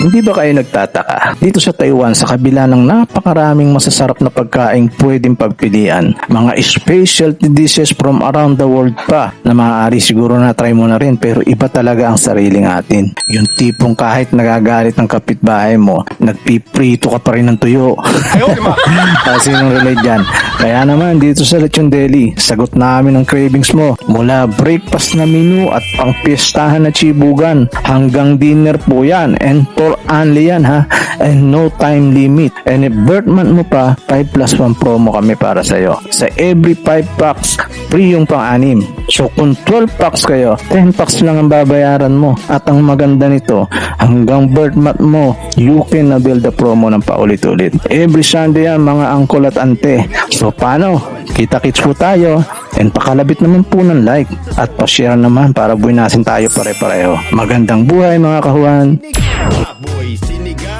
Hindi ba kayo nagtataka? Dito sa Taiwan, sa kabila ng napakaraming masasarap na pagkain pwedeng pagpilian, mga specialty dishes from around the world pa na maaari siguro na try mo na rin, pero iba talaga ang sariling atin. Yung tipong kahit nagagalit ng kapitbahay mo, nagpiprito ka pa rin ng tuyo. Sinong relate dyan? Kaya naman dito sa Lechon Deli, sagot namin ang cravings mo. Mula breakfast na menu at pang piyestahan na chibugan hanggang dinner po yan, and for only yan ha, and no time limit. And if birth month mo pa, 5+1 promo kami para sa'yo. Sa every 5 packs, free yung pang-anim. So kung 12 packs kayo, 10 packs lang ang babayaran mo. At ang maganda nito, hanggang birth month mo, you can avail the promo ng paulit-ulit. Every Sunday yan mga angkol at ante. So paano? Kita-kits po tayo. And pakalabit naman po ng like at pa-share naman para buwinasin tayo pare-pareho. Magandang buhay mga kahuan. Boy, sinigang.